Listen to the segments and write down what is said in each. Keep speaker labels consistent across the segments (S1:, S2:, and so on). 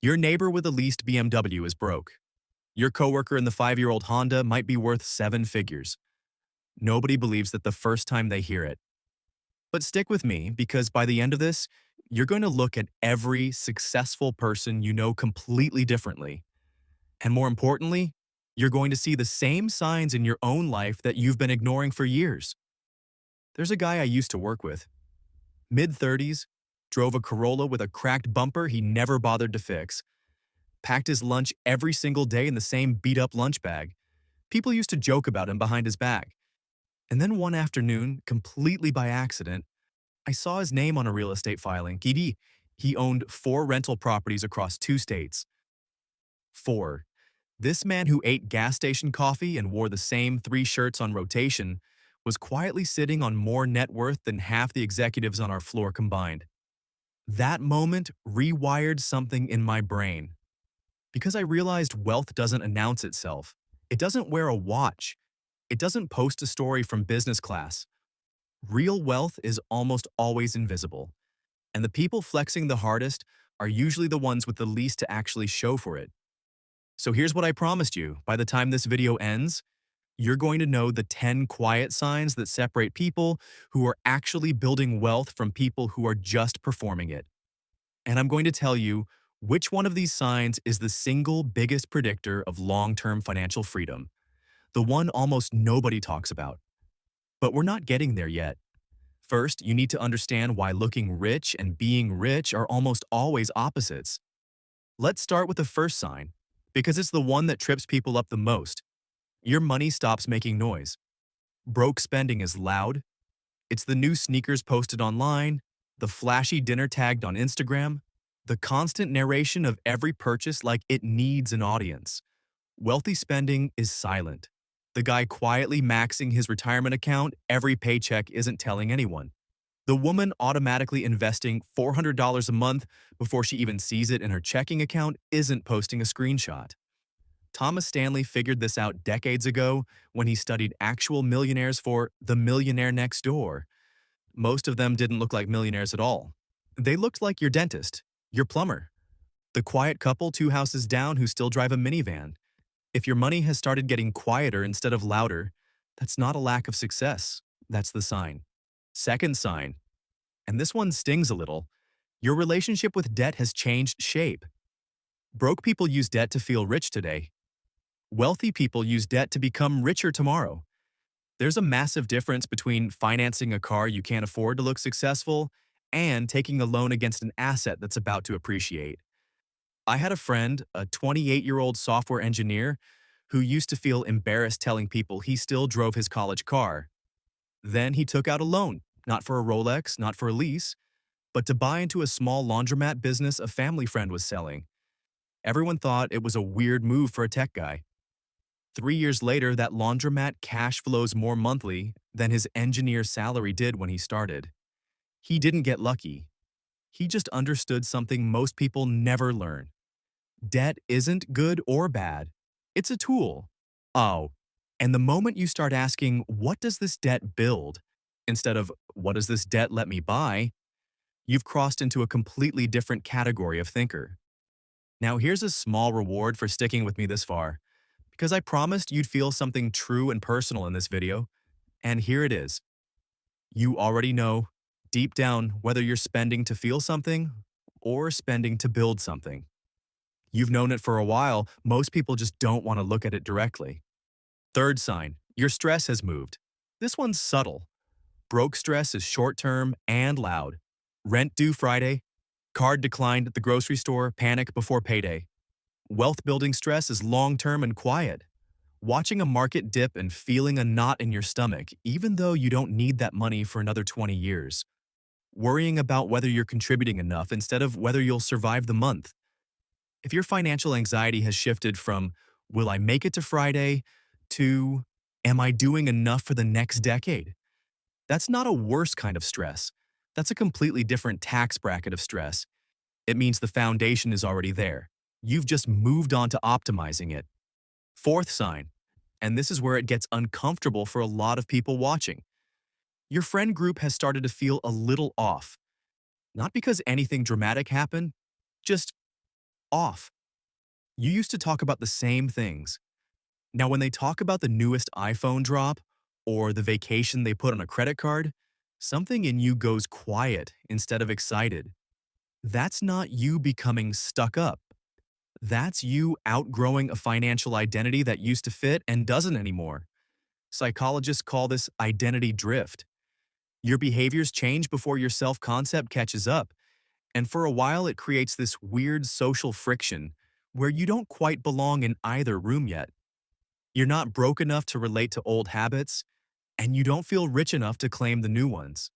S1: Your neighbor with the leased BMW is broke. Your coworker in the 5-year-old Honda might be worth 7 figures. Nobody believes that the first time they hear it. But stick with me, because by the end of this, you're going to look at every successful person you know completely differently. And more importantly, you're going to see the same signs in your own life that you've been ignoring for years. There's a guy I used to work with, mid-30s, drove a Corolla with a cracked bumper he never bothered to fix, packed his lunch every single day in the same beat-up lunch bag. People used to joke about him behind his back. And then one afternoon, completely by accident, I saw his name on a real estate filing. He owned 4 rental properties across 2 states. 4. This man who ate gas station coffee and wore the same 3 shirts on rotation was quietly sitting on more net worth than half the executives on our floor combined. That moment rewired something in my brain. Because I realized wealth doesn't announce itself. It doesn't wear a watch. It doesn't post a story from business class. Real wealth is almost always invisible, and the people flexing the hardest are usually the ones with the least to actually show for it. So here's what I promised you. By the time this video ends, you're going to know the 10 quiet signs that separate people who are actually building wealth from people who are just performing it. And I'm going to tell you which one of these signs is the single biggest predictor of long-term financial freedom, the one almost nobody talks about. But we're not getting there yet. First, you need to understand why looking rich and being rich are almost always opposites. Let's start with the first sign, because it's the one that trips people up the most. Your money stops making noise. Broke spending is loud. It's the new sneakers posted online, the flashy dinner tagged on Instagram, the constant narration of every purchase like it needs an audience. Wealthy spending is silent. The guy quietly maxing his retirement account every paycheck isn't telling anyone. The woman automatically investing $400 a month before she even sees it in her checking account isn't posting a screenshot. Thomas Stanley figured this out decades ago when he studied actual millionaires for The Millionaire Next Door. Most of them didn't look like millionaires at all. They looked like your dentist, your plumber, the quiet couple 2 houses down who still drive a minivan. If your money has started getting quieter instead of louder, that's not a lack of success. That's the sign. Second sign, and this one stings a little, your relationship with debt has changed shape. Broke people use debt to feel rich today. Wealthy people use debt to become richer tomorrow. There's a massive difference between financing a car you can't afford to look successful and taking a loan against an asset that's about to appreciate. I had a friend, a 28-year-old software engineer, who used to feel embarrassed telling people he still drove his college car. Then he took out a loan, not for a Rolex, not for a lease, but to buy into a small laundromat business a family friend was selling. Everyone thought it was a weird move for a tech guy. 3 years later, that laundromat cash flows more monthly than his engineer salary did when he started. He didn't get lucky. He just understood something most people never learn. Debt isn't good or bad. It's a tool. Oh, and the moment you start asking, what does this debt build, instead of, what does this debt let me buy, you've crossed into a completely different category of thinker. Now here's a small reward for sticking with me this far, because I promised you'd feel something true and personal in this video, and here it is. You already know, deep down, whether you're spending to feel something or spending to build something. You've known it for a while, most people just don't want to look at it directly. Third sign, your stress has moved. This one's subtle. Broke stress is short-term and loud. Rent due Friday, card declined at the grocery store, panic before payday. Wealth-building stress is long-term and quiet. Watching a market dip and feeling a knot in your stomach, even though you don't need that money for another 20 years. Worrying about whether you're contributing enough instead of whether you'll survive the month. If your financial anxiety has shifted from, will I make it to Friday, to, am I doing enough for the next decade? That's not a worse kind of stress. That's a completely different tax bracket of stress. It means the foundation is already there. You've just moved on to optimizing it. Fourth sign, and this is where it gets uncomfortable for a lot of people watching. Your friend group has started to feel a little off. Not because anything dramatic happened, just Off. You used to talk about the same things. Now, when they talk about the newest iPhone drop or the vacation they put on a credit card, something in you goes quiet instead of excited. That's not you becoming stuck up. That's you outgrowing a financial identity that used to fit and doesn't anymore. Psychologists call this identity drift. Your behaviors change before your self-concept catches up, and for a while it creates this weird social friction where you don't quite belong in either room yet. You're not broke enough to relate to old habits, and you don't feel rich enough to claim the new ones.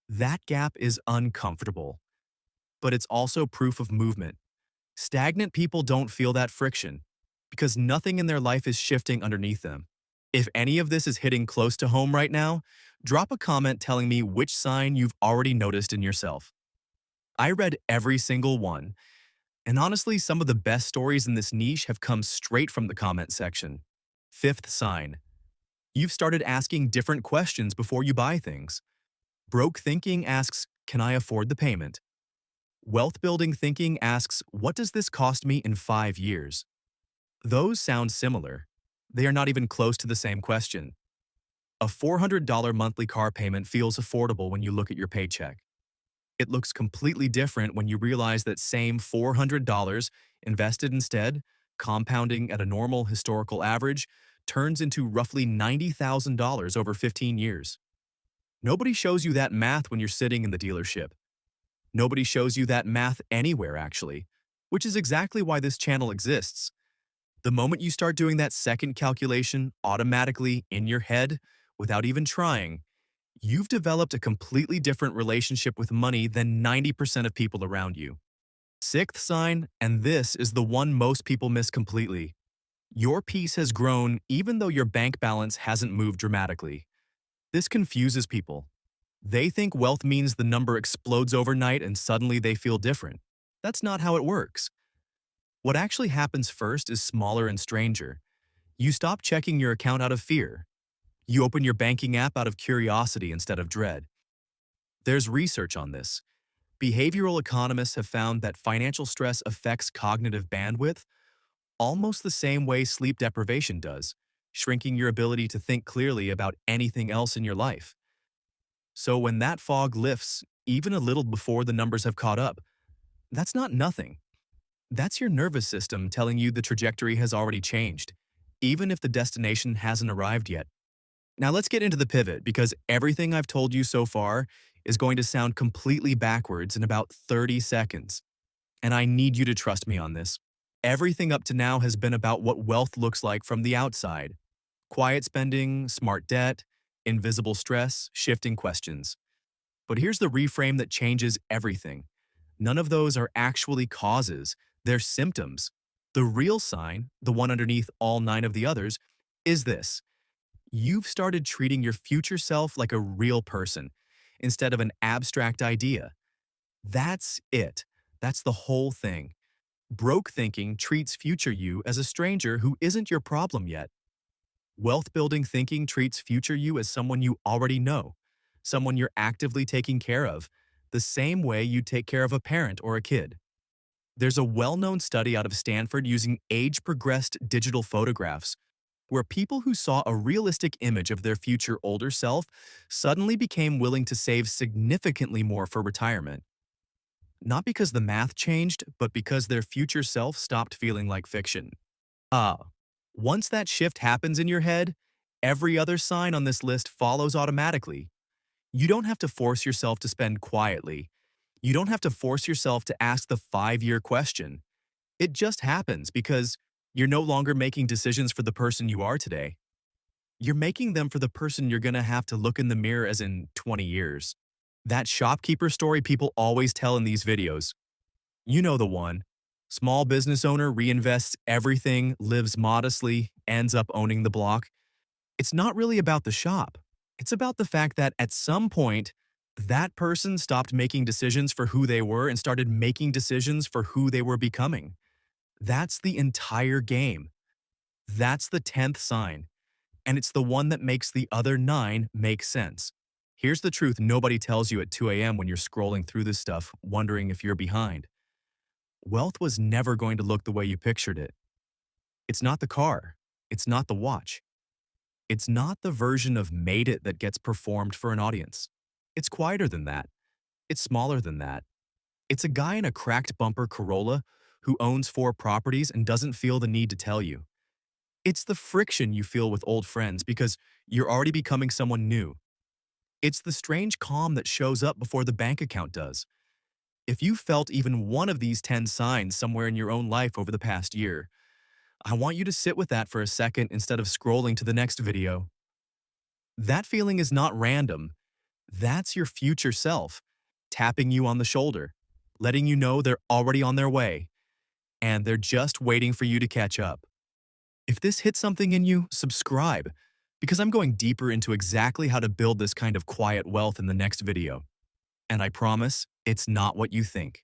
S1: That gap is uncomfortable, but it's also proof of movement. Stagnant people don't feel that friction because nothing in their life is shifting underneath them. If any of this is hitting close to home right now, drop a comment telling me which sign you've already noticed in yourself. I read every single one, and honestly, some of the best stories in this niche have come straight from the comment section. Fifth sign. You've started asking different questions before you buy things. Broke thinking asks, can I afford the payment? Wealth building thinking asks, what does this cost me in 5 years? Those sound similar. They are not even close to the same question. A $400 monthly car payment feels affordable when you look at your paycheck. It looks completely different when you realize that same $400 invested instead, compounding at a normal historical average, turns into roughly $90,000 over 15 years. Nobody shows you that math when you're sitting in the dealership. Nobody shows you that math anywhere, actually, which is exactly why this channel exists. The moment you start doing that second calculation automatically in your head, without even trying, you've developed a completely different relationship with money than 90% of people around you. Sixth sign, and this is the one most people miss completely. Your peace has grown even though your bank balance hasn't moved dramatically. This confuses people. They think wealth means the number explodes overnight and suddenly they feel different. That's not how it works. What actually happens first is smaller and stranger. You stop checking your account out of fear. You open your banking app out of curiosity instead of dread. There's research on this. Behavioral economists have found that financial stress affects cognitive bandwidth almost the same way sleep deprivation does, shrinking your ability to think clearly about anything else in your life. So when that fog lifts, even a little before the numbers have caught up, that's not nothing. That's your nervous system telling you the trajectory has already changed, even if the destination hasn't arrived yet. Now let's get into the pivot because everything I've told you so far is going to sound completely backwards in about 30 seconds. And I need you to trust me on this. Everything up to now has been about what wealth looks like from the outside. Quiet spending, smart debt, invisible stress, shifting questions. But here's the reframe that changes everything. None of those are actually causes, they're symptoms. The real sign, the one underneath all 9 of the others, is this. You've started treating your future self like a real person instead of an abstract idea. That's it. That's the whole thing. Broke thinking treats future you as a stranger who isn't your problem yet. Wealth-building thinking treats future you as someone you already know, someone you're actively taking care of, the same way you take care of a parent or a kid. There's a well-known study out of Stanford using age-progressed digital photographs where people who saw a realistic image of their future older self suddenly became willing to save significantly more for retirement. Not because the math changed, but because their future self stopped feeling like fiction. Ah, once that shift happens in your head, every other sign on this list follows automatically. You don't have to force yourself to spend quietly. You don't have to force yourself to ask the 5-year question. It just happens because you're no longer making decisions for the person you are today. You're making them for the person you're going to have to look in the mirror as in 20 years. That shopkeeper story people always tell in these videos. You know the one. Small business owner reinvests everything, lives modestly, ends up owning the block. It's not really about the shop. It's about the fact that at some point, that person stopped making decisions for who they were and started making decisions for who they were becoming. That's the entire game. That's the 10th sign, and it's the one that makes the other 9 make sense. Here's the truth nobody tells you at 2 a.m. when you're scrolling through this stuff, wondering if you're behind. Wealth was never going to look the way you pictured it. It's not the car. It's not the watch. It's not the version of made it that gets performed for an audience. It's quieter than that. It's smaller than that. It's a guy in a cracked bumper Corolla who owns 4 properties and doesn't feel the need to tell you. It's the friction you feel with old friends because you're already becoming someone new. It's the strange calm that shows up before the bank account does. If you felt even one of these 10 signs somewhere in your own life over the past year, I want you to sit with that for a second instead of scrolling to the next video. That feeling is not random. That's your future self, tapping you on the shoulder, letting you know they're already on their way, and they're just waiting for you to catch up. If this hits something in you, subscribe, because I'm going deeper into exactly how to build this kind of quiet wealth in the next video. And I promise, it's not what you think.